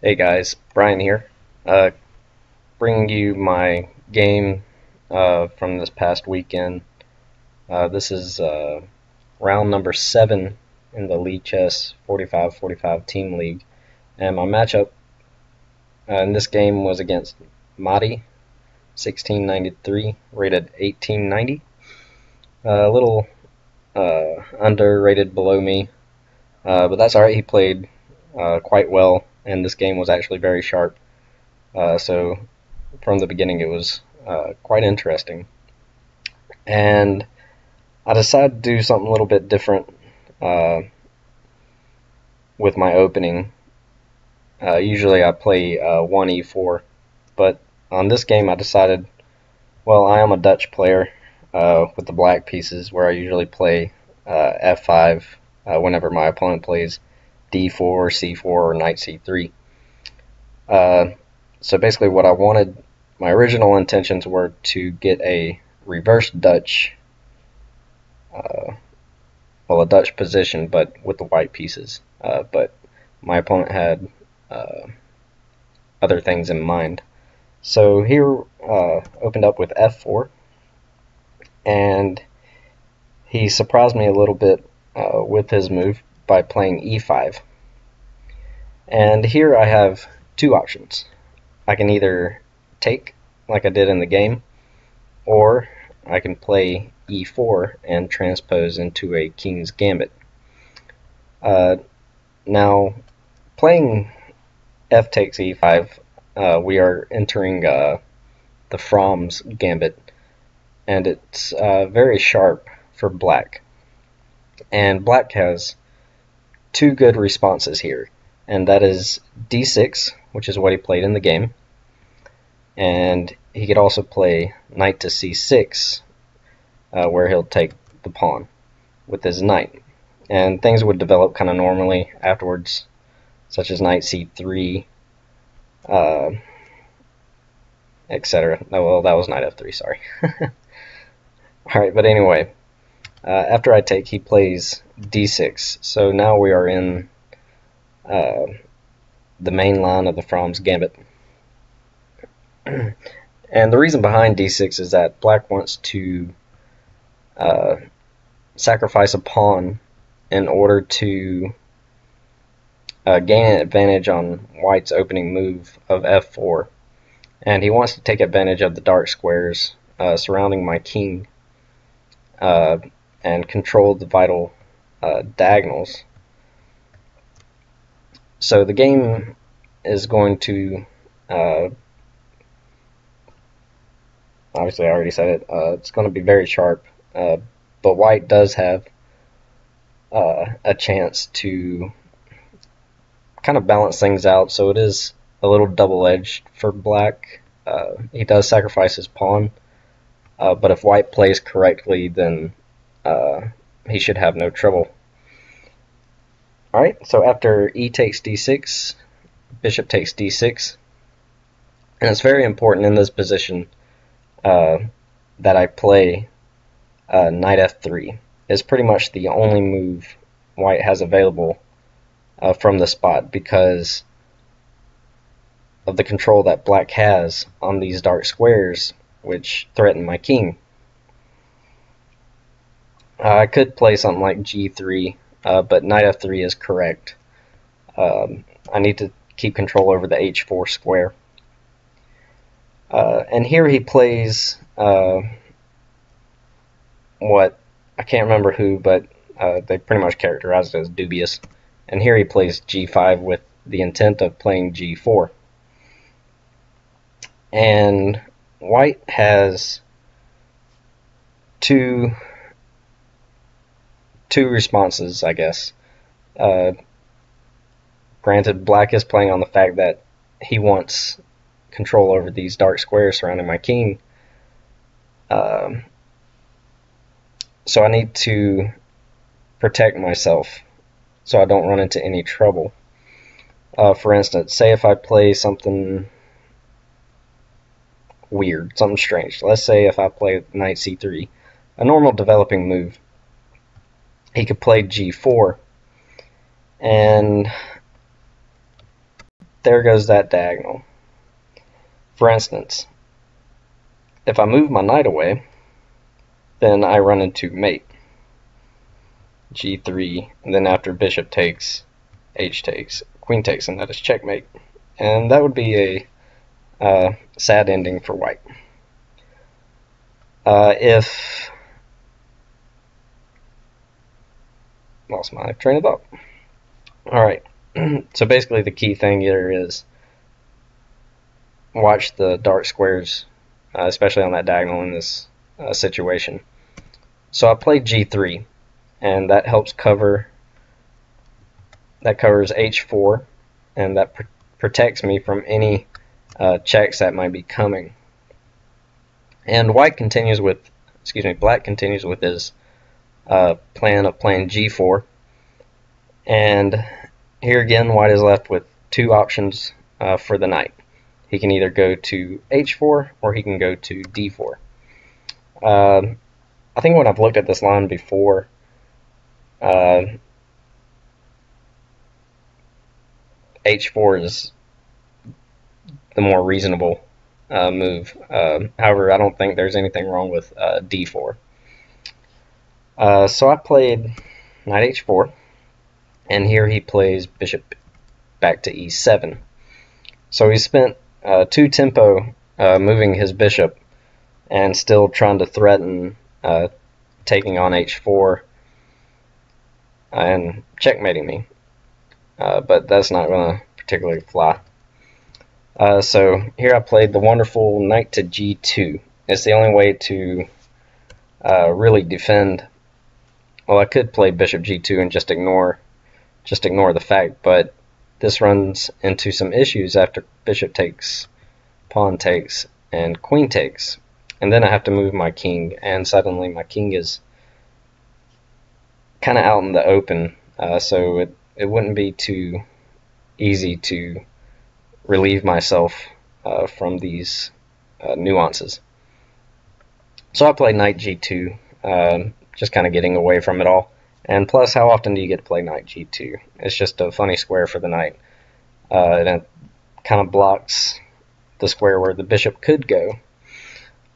Hey guys, Brian here, bringing you my game from this past weekend. This is round number 7 in the Lichess 45-45 team league, and my matchup in this game was against Madi1693, rated 1890. A little underrated below me, but that's alright. He played quite well, and this game was actually very sharp. So from the beginning it was quite interesting. And I decided to do something a little bit different with my opening. Usually I play 1e4, but on this game I decided, well, I am a Dutch player with the black pieces, where I usually play f5 whenever my opponent plays d4, c4, or knight c3. So basically what I wanted, my original intentions were to get a reverse Dutch, well, a Dutch position, but with the white pieces. But my opponent had other things in mind. So here opened up with f4, and he surprised me a little bit with his move by playing e5. And here I have two options. I can either take, like I did in the game, or I can play e4 and transpose into a king's gambit. Now, playing f takes e5, we are entering the Fromm's gambit, and it's very sharp for black. And black has two good responses here, and that is d6, which is what he played in the game, and he could also play knight to c6, where he'll take the pawn with his knight, and things would develop kind of normally afterwards, such as knight c3, etc. Oh, well, that was knight f3, sorry. Alright, but anyway, after I take, he plays d6, so now we are in the main line of the Fromm's gambit. And the reason behind d6 is that black wants to sacrifice a pawn in order to gain an advantage on white's opening move of f4, and he wants to take advantage of the dark squares surrounding my king and control the vital diagonals. So the game is going to, obviously I already said it, it's going to be very sharp, but white does have a chance to kind of balance things out, so it is a little double-edged for black. He does sacrifice his pawn, but if white plays correctly, then he should have no trouble. Alright, so after e takes d6, bishop takes d6, and it's very important in this position that I play knight f3. It's pretty much the only move white has available from the spot, because of the control that black has on these dark squares, which threaten my king. I could play something like g3, but knight f3 is correct. I need to keep control over the h4 square. And here he plays what, I can't remember who, but they pretty much characterized it as dubious. And here he plays g5 with the intent of playing g4. And white has two responses, I guess. Granted, black is playing on the fact that he wants control over these dark squares surrounding my king. So I need to protect myself so I don't run into any trouble. For instance, say if I play something weird, something strange. Let's say if I play knight c3, a normal developing move, he could play g4, and there goes that diagonal. For instance, if I move my knight away, then I run into mate. G3, and then after bishop takes, h takes, queen takes, and that is checkmate. And that would be a sad ending for white. If lost my train of thought. Alright, so basically the key thing here is watch the dark squares, especially on that diagonal in this situation. So I played G3, and that helps covers H4, and that protects me from any checks that might be coming. And black continues with his plan of playing G4, and here again white is left with two options for the knight. He can either go to H4 or he can go to D4. I think when I've looked at this line before, H4 is the more reasonable move. However, I don't think there's anything wrong with D4. So I played knight H4, and here he plays bishop back to E7. So he spent 2 tempo moving his bishop and still trying to threaten taking on H4 and checkmating me. But that's not going to particularly fly. So here I played the wonderful knight to G2. It's the only way to really defend. Well, I could play bishop G2 and just ignore the fact, but this runs into some issues after bishop takes, pawn takes, and queen takes. And then I have to move my king, and suddenly my king is kind of out in the open, so it wouldn't be too easy to relieve myself from these nuances. So I played knight G2, just kind of getting away from it all. And plus, how often do you get to play knight G2? It's just a funny square for the knight. And it kind of blocks the square where the bishop could go.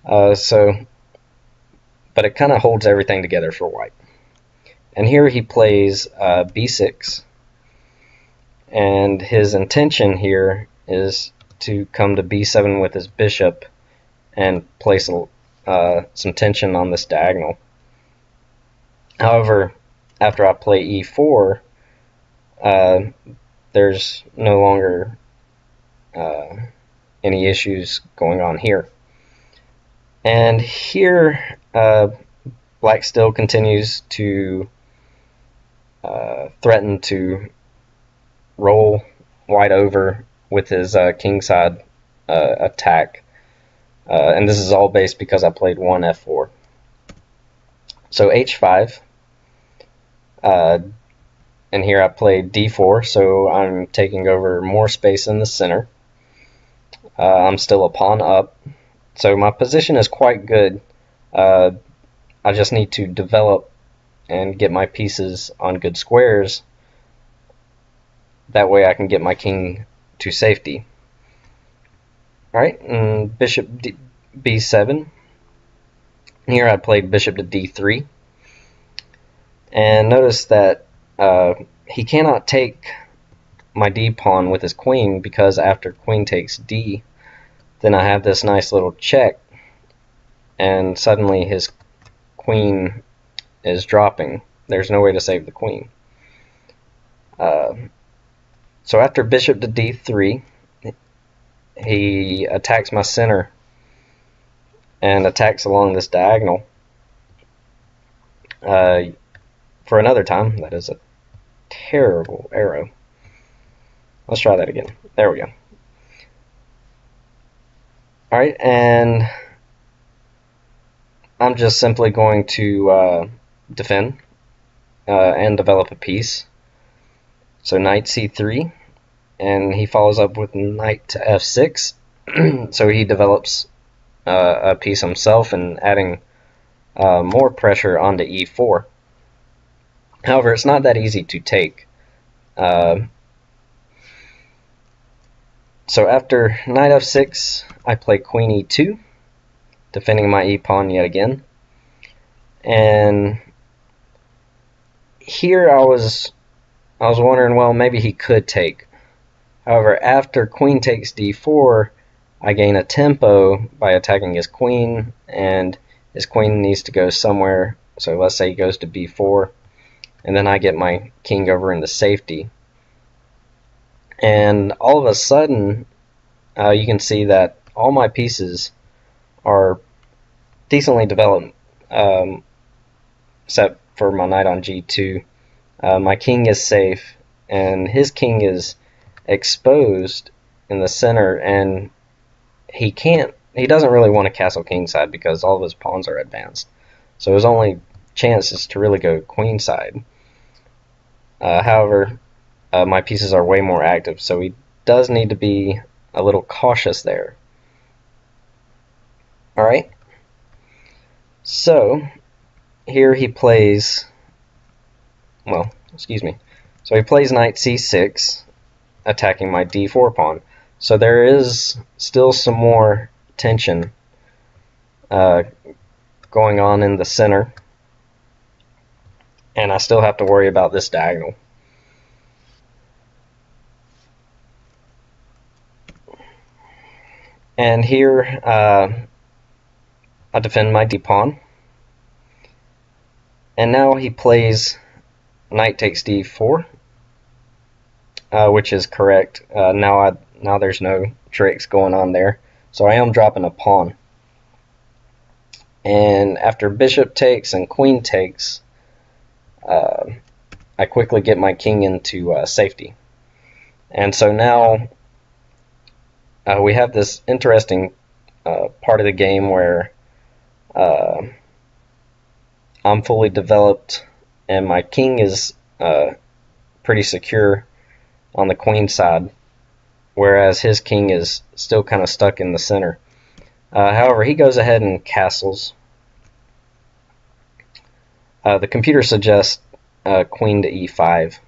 But it kind of holds everything together for white. And here he plays B6. And his intention here is to come to B7 with his bishop and place some tension on this diagonal. However, after I play E4, there's no longer any issues going on here. And here, black still continues to threaten to roll white over with his kingside attack. And this is all based because I played one F4. So H5. And here I played D4, so I'm taking over more space in the center. I'm still a pawn up, so my position is quite good. I just need to develop and get my pieces on good squares. That way I can get my king to safety. Alright, and bishop B7. Here I played bishop to D3. And notice that he cannot take my D pawn with his queen, because after queen takes D, then I have this nice little check, and suddenly his queen is dropping. There's no way to save the queen. So after bishop to D3, he attacks my center and attacks along this diagonal. For another time. That is a terrible arrow. Let's try that again. There we go. Alright, and I'm just simply going to defend and develop a piece. So knight C3, and he follows up with knight to F6. So he develops a piece himself and adding more pressure onto E4. However, it's not that easy to take. So after knight f6, I play queen e2, defending my e-pawn yet again. And here I was wondering, well, maybe he could take. However, after queen takes d4, I gain a tempo by attacking his queen, and his queen needs to go somewhere. So let's say he goes to b4, and then I get my king over into safety. And all of a sudden, you can see that all my pieces are decently developed, except for my knight on g2. My king is safe, and his king is exposed in the center, and he doesn't really want to castle kingside because all of his pawns are advanced. So his only chance is to really go queenside. However, my pieces are way more active, so he does need to be a little cautious there. Alright, so here he plays, well, excuse me, so he plays knight c6, attacking my d4 pawn. So there is still some more tension going on in the center, and I still have to worry about this diagonal. And here I defend my d-pawn, and now he plays knight takes d4, which is correct. Now there's no tricks going on there, so I am dropping a pawn. And after bishop takes and queen takes, I quickly get my king into safety. And so now we have this interesting part of the game where I'm fully developed and my king is pretty secure on the queen side, whereas his king is still kind of stuck in the center. However, he goes ahead and castles. The computer suggests queen to e5.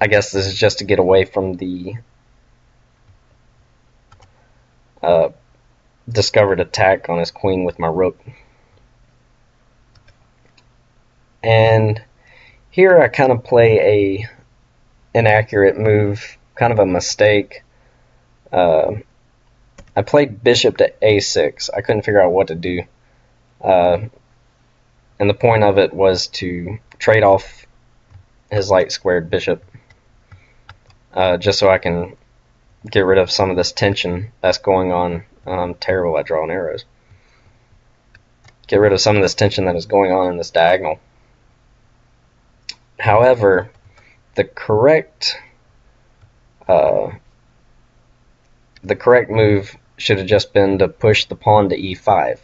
I guess this is just to get away from the discovered attack on his queen with my rook. And here I kind of play a inaccurate move, kind of a mistake. I played bishop to a6. I couldn't figure out what to do. And the point of it was to trade off his light squared bishop, just so I can get rid of some of this tension that's going on. I'm terrible at drawing arrows. Get rid of some of this tension that is going on in this diagonal. However, the correct move should have just been to push the pawn to e5.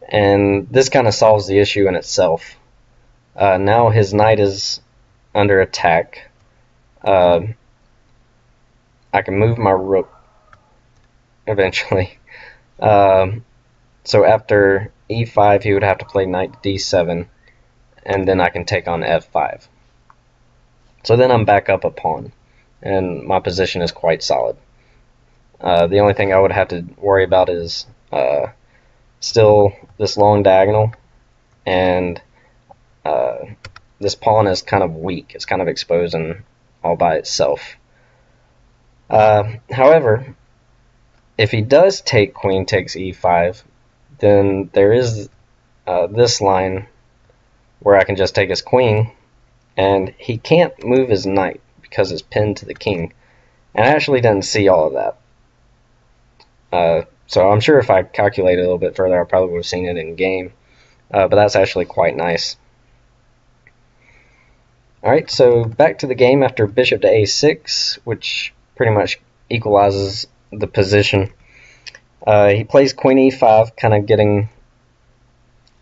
And this kind of solves the issue in itself. Now his knight is under attack. I can move my rook eventually. So after e5, he would have to play knight d7, and then I can take on f5. So then I'm back up a pawn, and my position is quite solid. The only thing I would have to worry about is still this long diagonal, and this pawn is kind of weak. It's kind of exposed and all by itself. However, if he does take queen takes e5, then there is this line where I can just take his queen, and he can't move his knight because it's pinned to the king. And I actually didn't see all of that. So I'm sure if I calculated a little bit further, I probably would have seen it in game. But that's actually quite nice. Alright, so back to the game after bishop to a6, which pretty much equalizes the position. He plays queen e5, kind of getting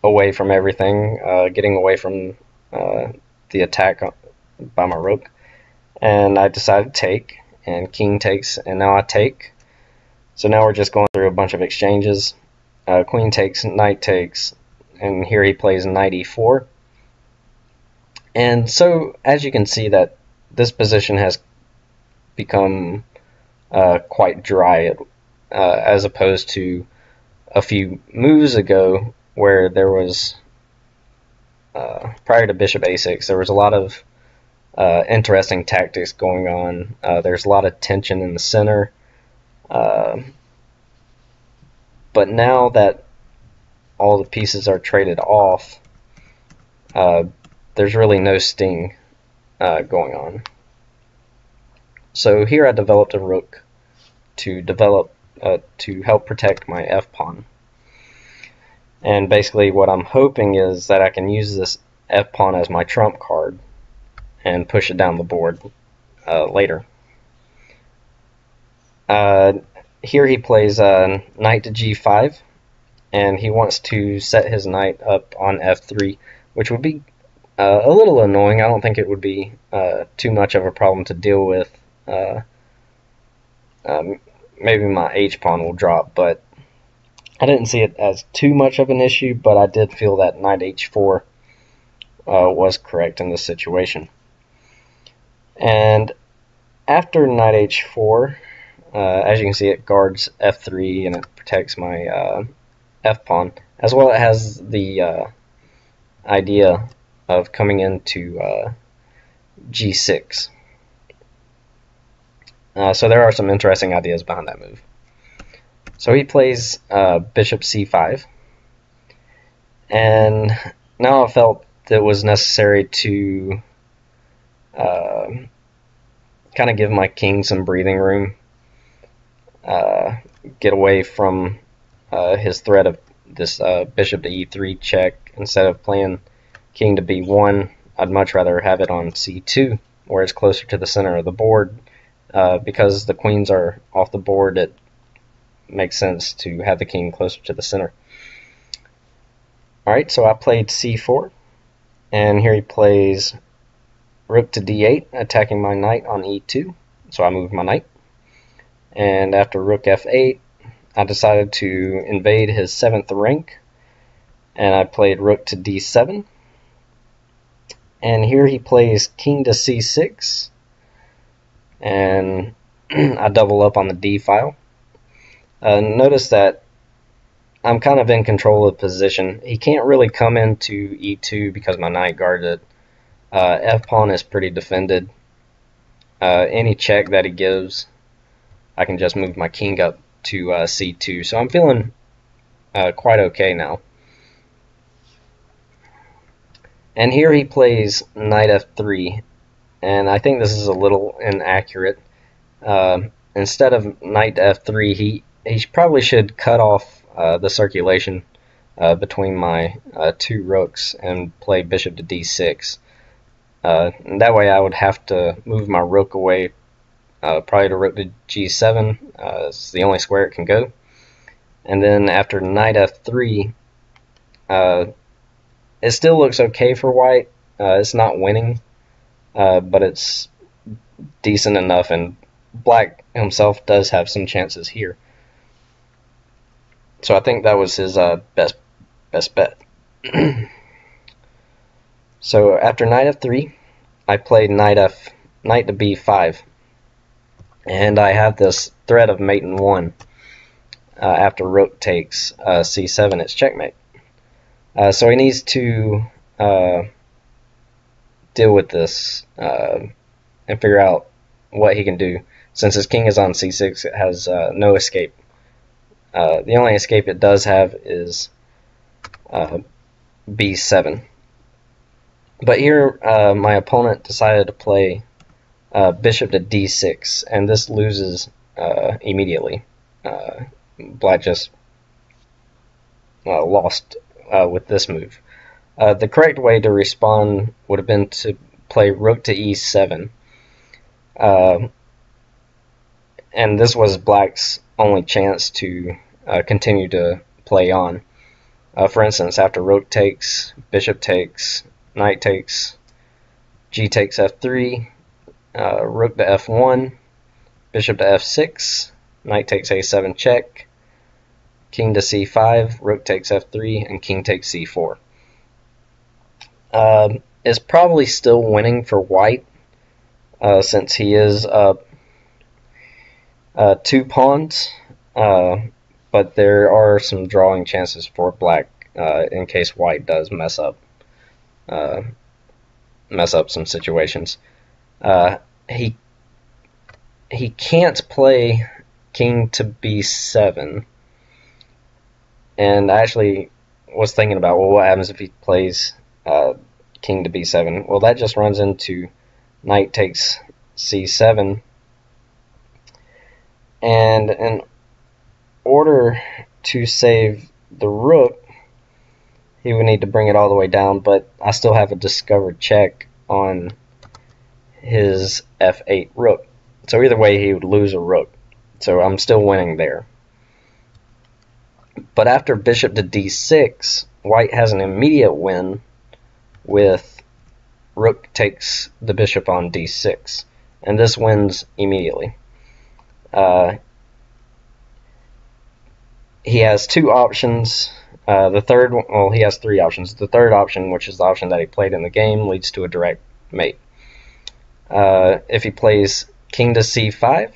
away from everything, getting away from the attack by my rook. And I decided to take, and king takes, and now I take. So now we're just going through a bunch of exchanges. Queen takes, knight takes, and here he plays knight e4. And so, as you can see, that this position has become quite dry, as opposed to a few moves ago where there was, prior to bishop a6, there was a lot of interesting tactics going on. There's a lot of tension in the center. But now that all the pieces are traded off, there's really no sting going on. So here I developed a rook to help protect my f-pawn. And basically what I'm hoping is that I can use this f-pawn as my trump card and push it down the board later. Here he plays knight to g5, and he wants to set his knight up on f3, which would be a little annoying. I don't think it would be too much of a problem to deal with. Maybe my h-pawn will drop, but I didn't see it as too much of an issue, but I did feel that knight h4 was correct in this situation. And after knight h4, as you can see, it guards f3 and it protects my f-pawn, as well. It has the idea of coming into g6. So there are some interesting ideas behind that move. So he plays bishop c5, and now I felt that it was necessary to kind of give my king some breathing room, get away from his threat of this bishop to e3 check. Instead of playing king to b1, I'd much rather have it on c2, where it's closer to the center of the board. Because the queens are off the board, it makes sense to have the king closer to the center. Alright, so I played c4, and here he plays rook to d8, attacking my knight on e2, so I moved my knight. And after rook f8, I decided to invade his 7th rank, and I played rook to d7. And here he plays king to c6, and I double up on the d file. Notice that I'm kind of in control of the position. He can't really come into e2 because my knight guards it. F-pawn is pretty defended. Any check that he gives, I can just move my king up to c2. So I'm feeling quite okay now. And here he plays knight f3, and I think this is a little inaccurate. Instead of knight to f3, he probably should cut off the circulation between my two rooks and play bishop to d6. And that way I would have to move my rook away, probably to rook to g7. It's the only square it can go. And then after knight f3, it still looks okay for white. It's not winning, but it's decent enough, and black himself does have some chances here. So I think that was his best bet. So after knight f3, I played knight to b5, and I have this threat of mate in 1. After rook takes c7, it's checkmate. So he needs to deal with this and figure out what he can do. Since his king is on c6, it has no escape. The only escape it does have is b7. But here my opponent decided to play bishop to d6, and this loses immediately. Black just lost with this move. The correct way to respond would have been to play rook to e7. And this was black's only chance to continue to play on. For instance, after rook takes, bishop takes, knight takes, g takes f3, rook to f1, bishop to f6, knight takes a7 check, king to c5, rook takes f3, and king takes c4. It's probably still winning for white, since he is up 2 pawns, but there are some drawing chances for black in case white does mess up some situations. He can't play king to b7, and I actually was thinking about, well, what happens if he plays king to b7? Well, that just runs into knight takes c7, and in order to save the rook, he would need to bring it all the way down, but I still have a discovered check on his f8 rook. So either way, he would lose a rook. So I'm still winning there. But after bishop to d6, white has an immediate win with rook takes the bishop on d6. And this wins immediately. He has 2 options. He has 3 options. The third option, which is the option that he played in the game, leads to a direct mate. If he plays king to c5,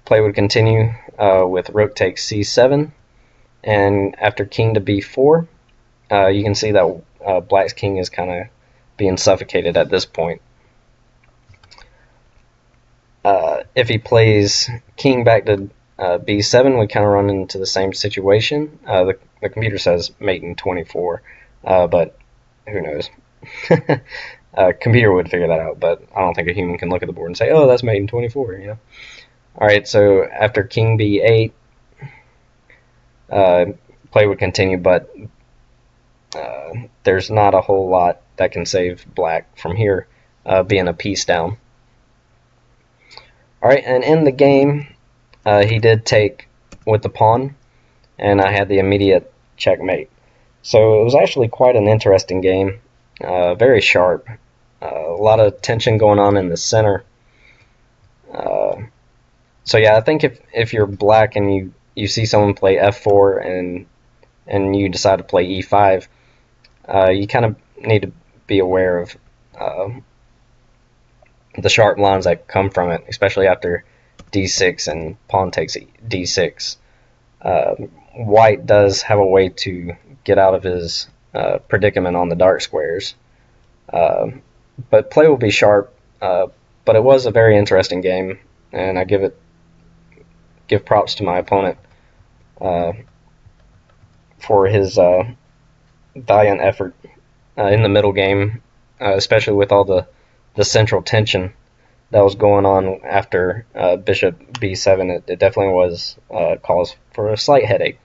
play would continue with rook takes c7, and after king to b4, you can see that black's king is kind of being suffocated at this point. If he plays king back to b7, we kind of run into the same situation. The computer says mate in 24, but who knows? Computer would figure that out, but I don't think a human can look at the board and say, oh, that's mate in 24, you know? Alright, so after king b8, play would continue, but there's not a whole lot that can save black from here being a piece down. Alright, and in the game, he did take with the pawn, and I had the immediate checkmate. So it was actually quite an interesting game, very sharp, a lot of tension going on in the center. So yeah, I think if you're black and you see someone play f4 and you decide to play e5, you kind of need to be aware of the sharp lines that come from it, especially after d6 and pawn takes d6. White does have a way to get out of his predicament on the dark squares, but play will be sharp. But it was a very interesting game, and I give props to my opponent for his valiant effort in the middle game, especially with all the central tension that was going on after bishop b7. It definitely was cause for a slight headache,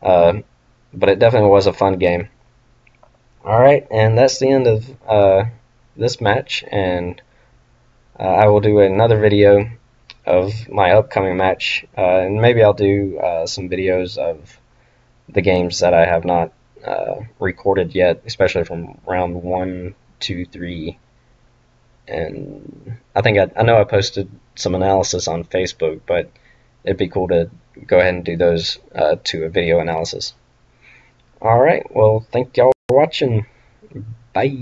but it definitely was a fun game. Alright, and that's the end of this match, and I will do another video of my upcoming match, and maybe I'll do some videos of the games that I have not recorded yet, especially from round 1, 2, 3, and I think I know I posted some analysis on Facebook, but it'd be cool to go ahead and do those to a video analysis. Alright, well, thank y'all for watching. Bye.